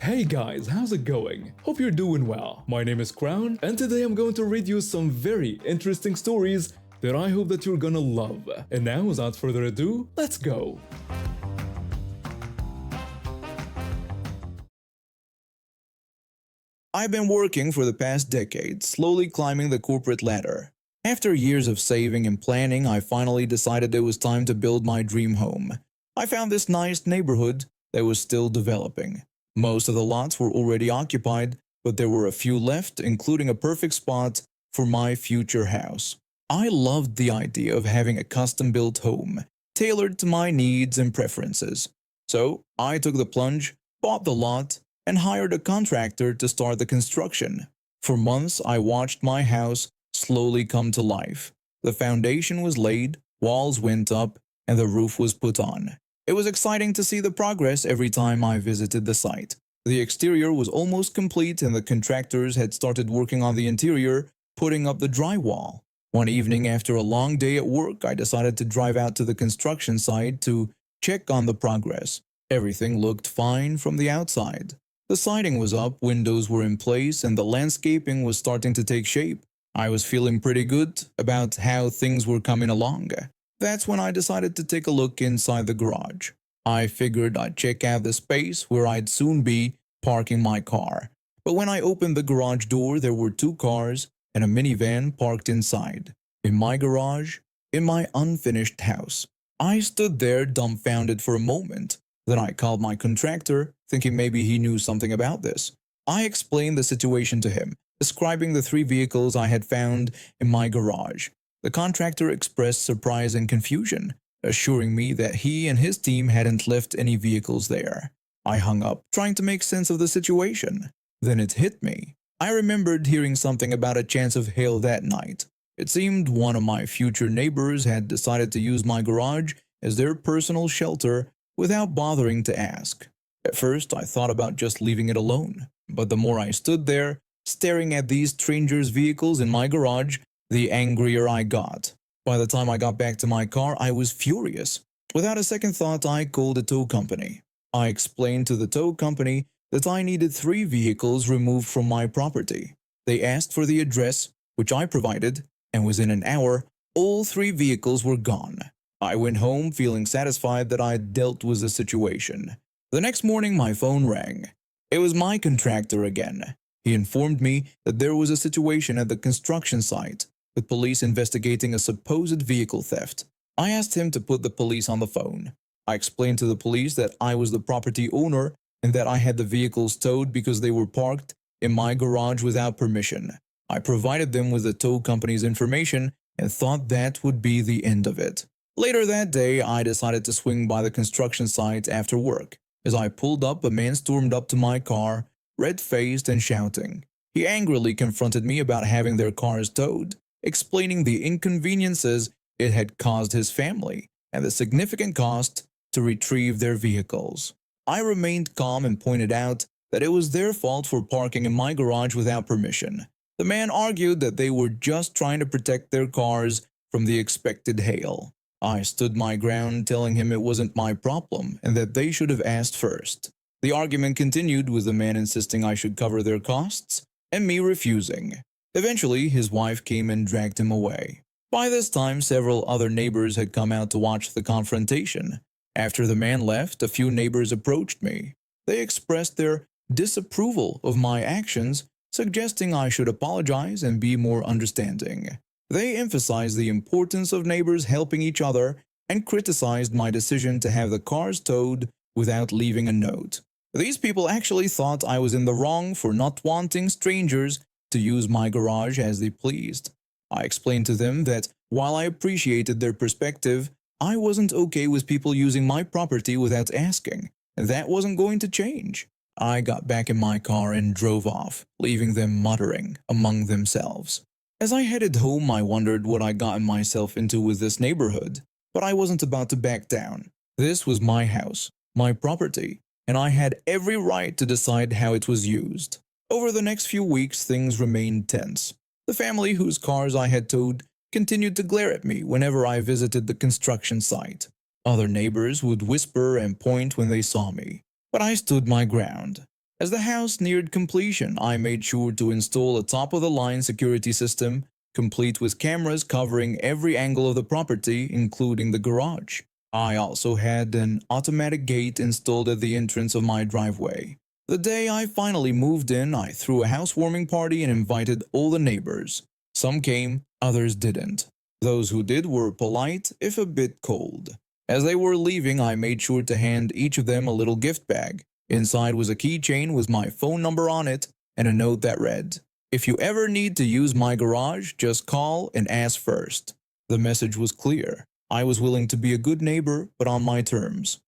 Hey guys, how's it going? Hope you're doing well. My name is Crown, and today I'm going to read you some very interesting stories that I hope that you're gonna love. And now, without further ado, let's go! I've been working for the past decade, slowly climbing the corporate ladder. After years of saving and planning, I finally decided it was time to build my dream home. I found this nice neighborhood that was still developing. Most of the lots were already occupied, but there were a few left, including a perfect spot for my future house. I loved the idea of having a custom-built home, tailored to my needs and preferences. So I took the plunge, bought the lot, and hired a contractor to start the construction. For months, I watched my house slowly come to life. The foundation was laid, walls went up, and the roof was put on. It was exciting to see the progress every time I visited the site. The exterior was almost complete and the contractors had started working on the interior, putting up the drywall. One evening after a long day at work, I decided to drive out to the construction site to check on the progress. Everything looked fine from the outside. The siding was up, windows were in place, and the landscaping was starting to take shape. I was feeling pretty good about how things were coming along. That's when I decided to take a look inside the garage. I figured I'd check out the space where I'd soon be parking my car. But when I opened the garage door, there were two cars and a minivan parked inside. In my garage, in my unfinished house. I stood there dumbfounded for a moment. Then I called my contractor, thinking maybe he knew something about this. I explained the situation to him, describing the three vehicles I had found in my garage. The contractor expressed surprise and confusion, assuring me that he and his team hadn't left any vehicles there. I hung up, trying to make sense of the situation. Then it hit me. I remembered hearing something about a chance of hail that night. It seemed one of my future neighbors had decided to use my garage as their personal shelter without bothering to ask. At first, I thought about just leaving it alone, but the more I stood there, staring at these strangers' vehicles in my garage, the angrier I got. By the time I got back to my car, I was furious. Without a second thought, I called a tow company. I explained to the tow company that I needed 3 vehicles removed from my property. They asked for the address, which I provided, and within an hour, all 3 vehicles were gone. I went home feeling satisfied that I had dealt with the situation. The next morning, my phone rang. It was my contractor again. He informed me that there was a situation at the construction site, with police investigating a supposed vehicle theft. I asked him to put the police on the phone. I explained to the police that I was the property owner and that I had the vehicles towed because they were parked in my garage without permission. I provided them with the tow company's information and thought that would be the end of it. Later that day, I decided to swing by the construction site after work. As I pulled up, a man stormed up to my car, red-faced and shouting. He angrily confronted me about having their cars towed, explaining the inconveniences it had caused his family and the significant cost to retrieve their vehicles. I remained calm and pointed out that it was their fault for parking in my garage without permission. The man argued that they were just trying to protect their cars from the expected hail. I stood my ground, telling him it wasn't my problem and that they should have asked first. The argument continued with the man insisting I should cover their costs and me refusing. Eventually, his wife came and dragged him away. By this time, several other neighbors had come out to watch the confrontation. After the man left, a few neighbors approached me. They expressed their disapproval of my actions, suggesting I should apologize and be more understanding. They emphasized the importance of neighbors helping each other and criticized my decision to have the cars towed without leaving a note. These people actually thought I was in the wrong for not wanting strangers to use my garage as they pleased. I explained to them that while I appreciated their perspective, I wasn't okay with people using my property without asking. That wasn't going to change. I got back in my car and drove off, leaving them muttering among themselves. As I headed home, I wondered what I'd gotten myself into with this neighborhood, but I wasn't about to back down. This was my house, my property, and I had every right to decide how it was used. Over the next few weeks, things remained tense. The family whose cars I had towed continued to glare at me whenever I visited the construction site. Other neighbors would whisper and point when they saw me, but I stood my ground. As the house neared completion, I made sure to install a top-of-the-line security system, complete with cameras covering every angle of the property, including the garage. I also had an automatic gate installed at the entrance of my driveway. The day I finally moved in, I threw a housewarming party and invited all the neighbors. Some came, others didn't. Those who did were polite, if a bit cold. As they were leaving, I made sure to hand each of them a little gift bag. Inside was a keychain with my phone number on it and a note that read, "If you ever need to use my garage, just call and ask first." The message was clear. I was willing to be a good neighbor, but on my terms.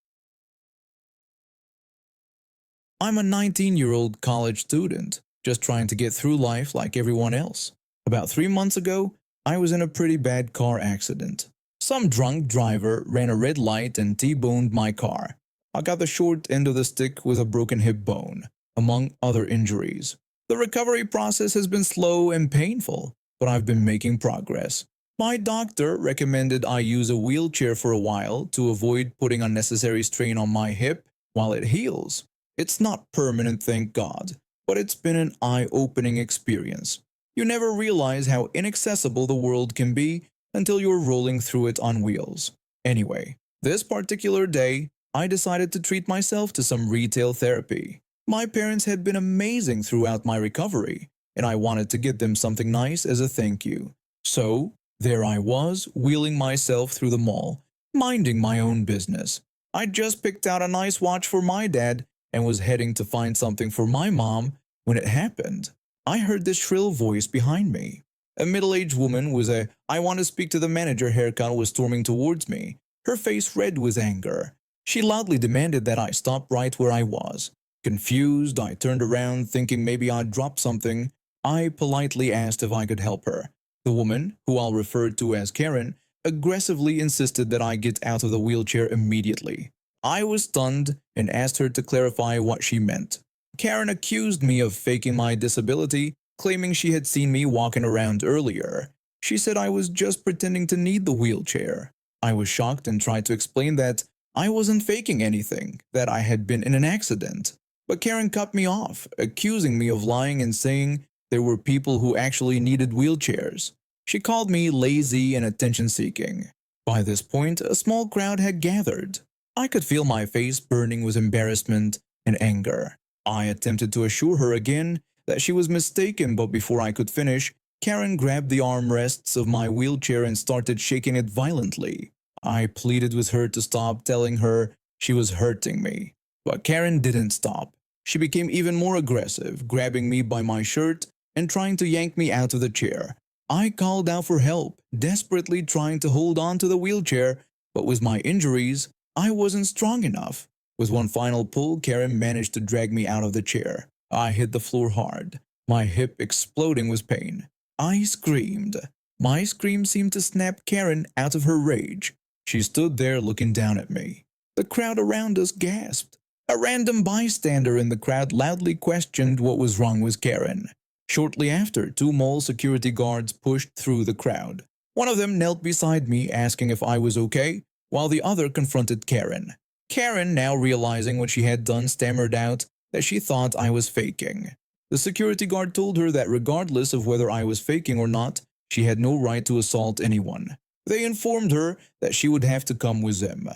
I'm a 19-year-old college student, just trying to get through life like everyone else. About 3 months ago, I was in a pretty bad car accident. Some drunk driver ran a red light and T-boned my car. I got the short end of the stick with a broken hip bone, among other injuries. The recovery process has been slow and painful, but I've been making progress. My doctor recommended I use a wheelchair for a while to avoid putting unnecessary strain on my hip while it heals. It's not permanent, thank God, but it's been an eye-opening experience. You never realize how inaccessible the world can be until you're rolling through it on wheels. Anyway, this particular day, I decided to treat myself to some retail therapy. My parents had been amazing throughout my recovery, and I wanted to get them something nice as a thank you. So, there I was, wheeling myself through the mall, minding my own business. I just picked out a nice watch for my dad and was heading to find something for my mom when it happened. I heard this shrill voice behind me. A middle-aged woman with a "I want to speak to the manager" haircut was storming towards me, her face red with anger. She loudly demanded that I stop right where I was. Confused, I turned around thinking maybe I'd dropped something. I politely asked if I could help her. The woman, who I'll refer to as Karen, aggressively insisted that I get out of the wheelchair immediately. I was stunned and asked her to clarify what she meant. Karen accused me of faking my disability, claiming she had seen me walking around earlier. She said I was just pretending to need the wheelchair. I was shocked and tried to explain that I wasn't faking anything, that I had been in an accident. But Karen cut me off, accusing me of lying and saying there were people who actually needed wheelchairs. She called me lazy and attention-seeking. By this point, a small crowd had gathered. I could feel my face burning with embarrassment and anger. I attempted to assure her again that she was mistaken, but before I could finish, Karen grabbed the armrests of my wheelchair and started shaking it violently. I pleaded with her to stop, telling her she was hurting me. But Karen didn't stop. She became even more aggressive, grabbing me by my shirt and trying to yank me out of the chair. I called out for help, desperately trying to hold on to the wheelchair, but with my injuries, I wasn't strong enough. With one final pull, Karen managed to drag me out of the chair. I hit the floor hard, my hip exploding with pain. I screamed. My scream seemed to snap Karen out of her rage. She stood there looking down at me. The crowd around us gasped. A random bystander in the crowd loudly questioned what was wrong with Karen. Shortly after, 2 mall security guards pushed through the crowd. One of them knelt beside me, asking if I was okay, while the other confronted Karen. Karen, now realizing what she had done, stammered out that she thought I was faking. The security guard told her that regardless of whether I was faking or not, she had no right to assault anyone. They informed her that she would have to come with them.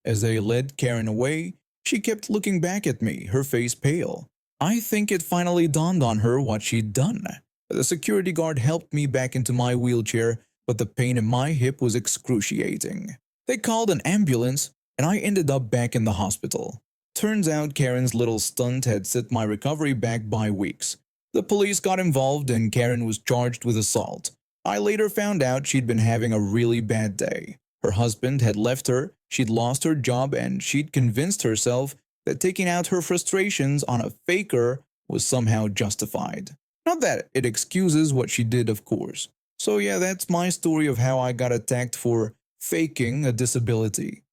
As they led Karen away, she kept looking back at me, her face pale. I think it finally dawned on her what she'd done. The security guard helped me back into my wheelchair, but the pain in my hip was excruciating. They called an ambulance, and I ended up back in the hospital. Turns out Karen's little stunt had set my recovery back by weeks. The police got involved and Karen was charged with assault. I later found out she'd been having a really bad day. Her husband had left her, she'd lost her job, and she'd convinced herself that taking out her frustrations on a faker was somehow justified. Not that it excuses what she did, of course. So yeah, that's my story of how I got attacked for faking a disability.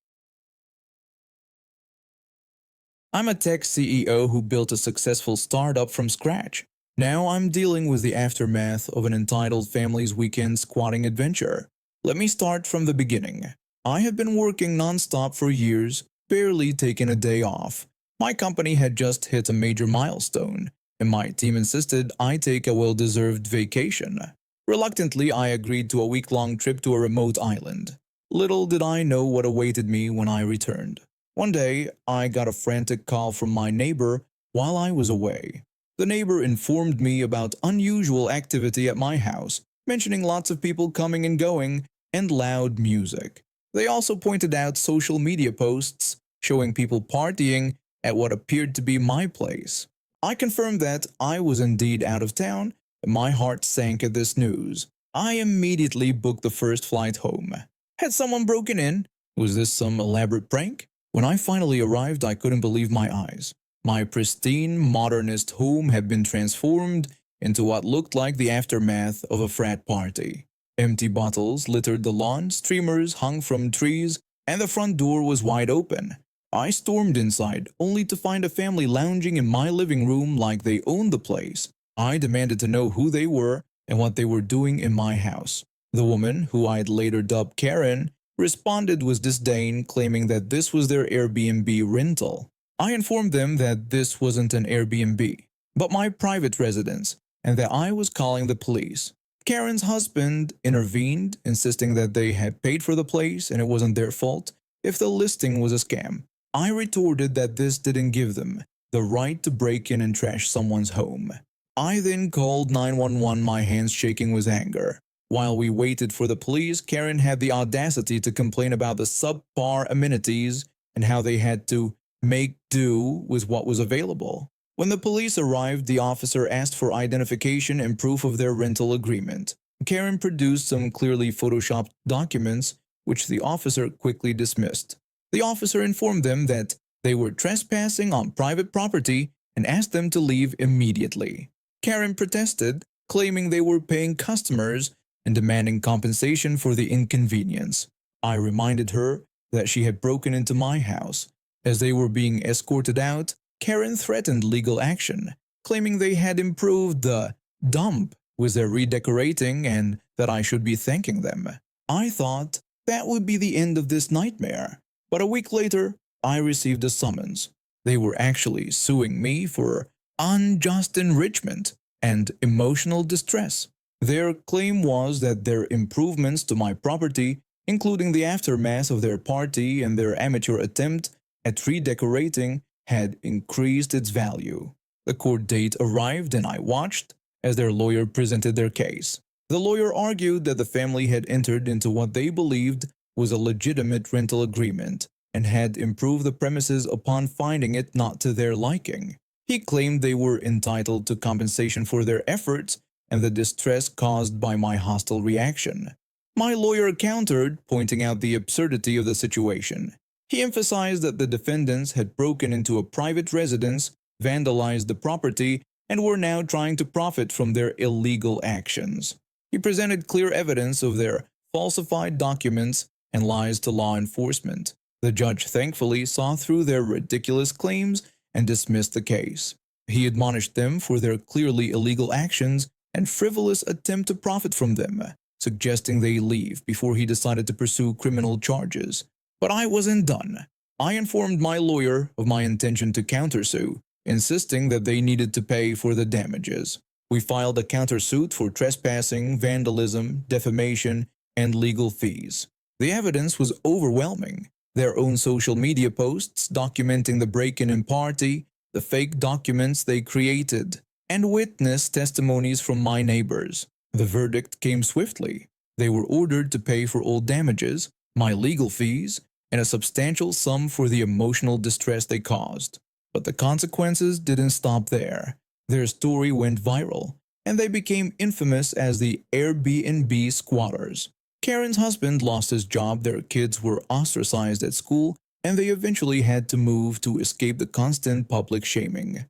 I'm a tech CEO who built a successful startup from scratch. Now I'm dealing with the aftermath of an entitled family's weekend squatting adventure. Let me start from the beginning. I have been working non-stop for years, barely taking a day off. My company had just hit a major milestone, and my team insisted I take a well-deserved vacation. Reluctantly, I agreed to a week-long trip to a remote island. Little did I know what awaited me when I returned. One day, I got a frantic call from my neighbor while I was away. The neighbor informed me about unusual activity at my house, mentioning lots of people coming and going and loud music. They also pointed out social media posts showing people partying at what appeared to be my place. I confirmed that I was indeed out of town, and my heart sank at this news. I immediately booked the first flight home. Had someone broken in? Was this some elaborate prank? When I finally arrived, I couldn't believe my eyes. My pristine, modernist home had been transformed into what looked like the aftermath of a frat party. Empty bottles littered the lawn, streamers hung from trees, and the front door was wide open. I stormed inside, only to find a family lounging in my living room like they owned the place. I demanded to know who they were and what they were doing in my house. The woman, who I'd later dubbed Karen, responded with disdain, claiming that this was their Airbnb rental. I informed them that this wasn't an Airbnb, but my private residence, and that I was calling the police. Karen's husband intervened, insisting that they had paid for the place and it wasn't their fault if the listing was a scam. I retorted that this didn't give them the right to break in and trash someone's home. I then called 911, my hands shaking with anger. While we waited for the police, Karen had the audacity to complain about the subpar amenities and how they had to make do with what was available. When the police arrived, the officer asked for identification and proof of their rental agreement. Karen produced some clearly photoshopped documents, which the officer quickly dismissed. The officer informed them that they were trespassing on private property and asked them to leave immediately. Karen protested, claiming they were paying customers and demanding compensation for the inconvenience. I reminded her that she had broken into my house. As they were being escorted out, Karen threatened legal action, claiming they had improved the dump with their redecorating and that I should be thanking them. I thought that would be the end of this nightmare, but a week later, I received a summons. They were actually suing me for unjust enrichment and emotional distress. Their claim was that their improvements to my property, including the aftermath of their party and their amateur attempt at redecorating, had increased its value. The court date arrived and I watched as their lawyer presented their case. The lawyer argued that the family had entered into what they believed was a legitimate rental agreement and had improved the premises upon finding it not to their liking. He claimed they were entitled to compensation for their efforts and the distress caused by my hostile reaction. My lawyer countered, pointing out the absurdity of the situation. He emphasized that the defendants had broken into a private residence, vandalized the property, and were now trying to profit from their illegal actions. He presented clear evidence of their falsified documents and lies to law enforcement. The judge thankfully saw through their ridiculous claims and dismissed the case. He admonished them for their clearly illegal actions and frivolous attempt to profit from them, suggesting they leave before he decided to pursue criminal charges. But I wasn't done. I informed my lawyer of my intention to countersue, insisting that they needed to pay for the damages. We filed a countersuit for trespassing, vandalism, defamation, and legal fees. The evidence was overwhelming. Their own social media posts documenting the break-in and party, the fake documents they created, and witness testimonies from my neighbors. The verdict came swiftly. They were ordered to pay for all damages, my legal fees, and a substantial sum for the emotional distress they caused. But the consequences didn't stop there. Their story went viral, and they became infamous as the Airbnb squatters. Karen's husband lost his job, their kids were ostracized at school, and they eventually had to move to escape the constant public shaming.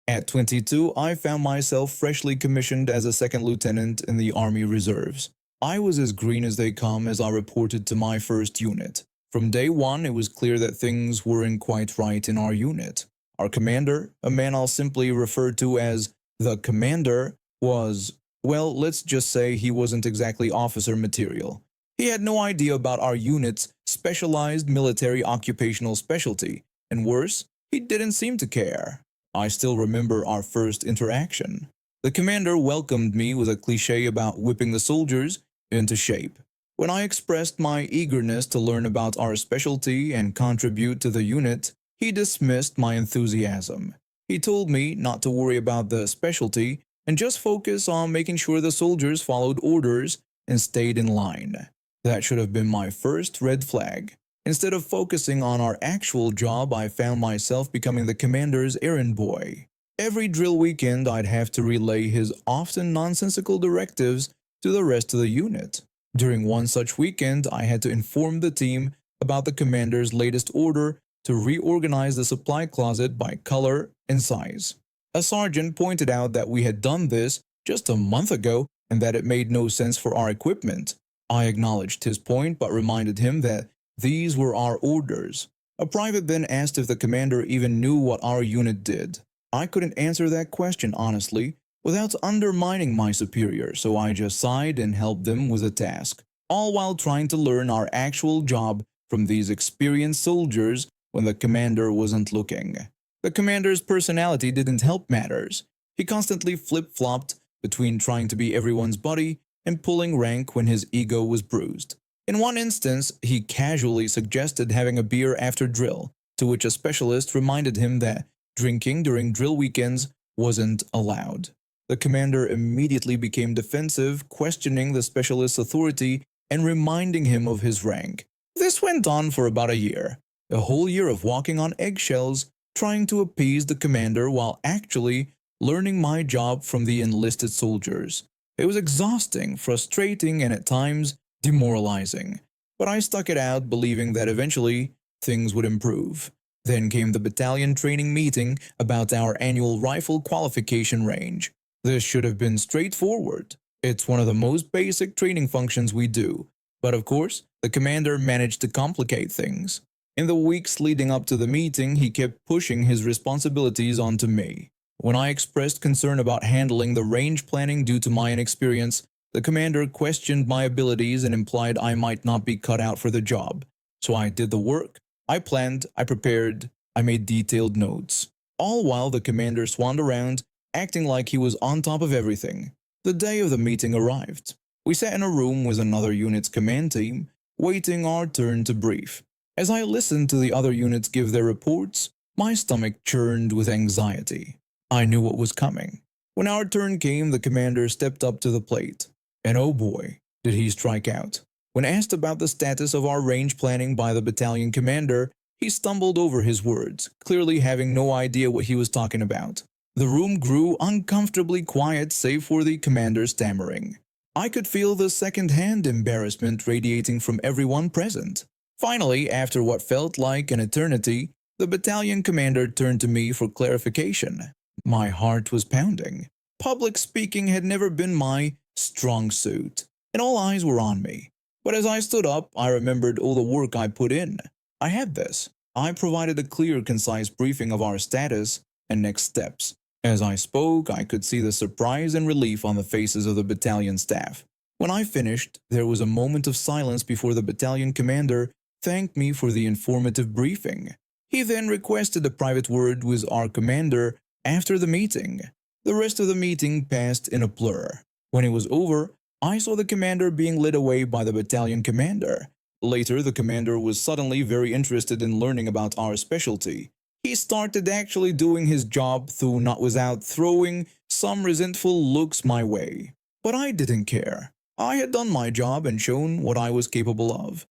At 22, I found myself freshly commissioned as a second lieutenant in the Army Reserves. I was as green as they come as I reported to my first unit. From day one, it was clear that things weren't quite right in our unit. Our commander, a man I'll simply refer to as the commander, was, well, let's just say he wasn't exactly officer material. He had no idea about our unit's specialized military occupational specialty, and worse, he didn't seem to care. I still remember our first interaction. The commander welcomed me with a cliché about whipping the soldiers into shape. When I expressed my eagerness to learn about our specialty and contribute to the unit, he dismissed my enthusiasm. He told me not to worry about the specialty and just focus on making sure the soldiers followed orders and stayed in line. That should have been my first red flag. Instead of focusing on our actual job, I found myself becoming the commander's errand boy. Every drill weekend, I'd have to relay his often nonsensical directives to the rest of the unit. During one such weekend, I had to inform the team about the commander's latest order to reorganize the supply closet by color and size. A sergeant pointed out that we had done this just a month ago and that it made no sense for our equipment. I acknowledged his point but reminded him that these were our orders. A private then asked if the commander even knew what our unit did. I couldn't answer that question honestly without undermining my superior, so I just sighed and helped them with the task, all while trying to learn our actual job from these experienced soldiers when the commander wasn't looking. The commander's personality didn't help matters. He constantly flip-flopped between trying to be everyone's buddy and pulling rank when his ego was bruised. In one instance, he casually suggested having a beer after drill, to which a specialist reminded him that drinking during drill weekends wasn't allowed. The commander immediately became defensive, questioning the specialist's authority and reminding him of his rank. This went on for about a year. A whole year of walking on eggshells, trying to appease the commander while actually learning my job from the enlisted soldiers. It was exhausting, frustrating, and at times demoralizing. But I stuck it out, believing that eventually things would improve. Then came the battalion training meeting about our annual rifle qualification range. This should have been straightforward. It's one of the most basic training functions we do. But of course, the commander managed to complicate things. In the weeks leading up to the meeting, he kept pushing his responsibilities onto me. When I expressed concern about handling the range planning due to my inexperience, the commander questioned my abilities and implied I might not be cut out for the job. So I did the work. I planned, I prepared, I made detailed notes. All while the commander swanned around, acting like he was on top of everything. The day of the meeting arrived. We sat in a room with another unit's command team, waiting our turn to brief. As I listened to the other units give their reports, my stomach churned with anxiety. I knew what was coming. When our turn came, the commander stepped up to the plate. And oh boy, did he strike out. When asked about the status of our range planning by the battalion commander, he stumbled over his words, clearly having no idea what he was talking about. The room grew uncomfortably quiet save for the commander's stammering. I could feel the second-hand embarrassment radiating from everyone present. Finally, after what felt like an eternity, the battalion commander turned to me for clarification. My heart was pounding. Public speaking had never been my strong suit, and all eyes were on me. But as I stood up, I remembered all the work I put in. I had this. I provided a clear, concise briefing of our status and next steps. As I spoke, I could see the surprise and relief on the faces of the battalion staff. When I finished, there was a moment of silence before the battalion commander thanked me for the informative briefing. He then requested a private word with our commander after the meeting. The rest of the meeting passed in a blur. When it was over, I saw the commander being led away by the battalion commander. Later, the commander was suddenly very interested in learning about our specialty. He started actually doing his job, though not without throwing some resentful looks my way. But I didn't care. I had done my job and shown what I was capable of.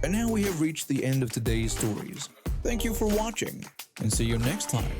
And now we have reached the end of today's stories. Thank you for watching, and see you next time.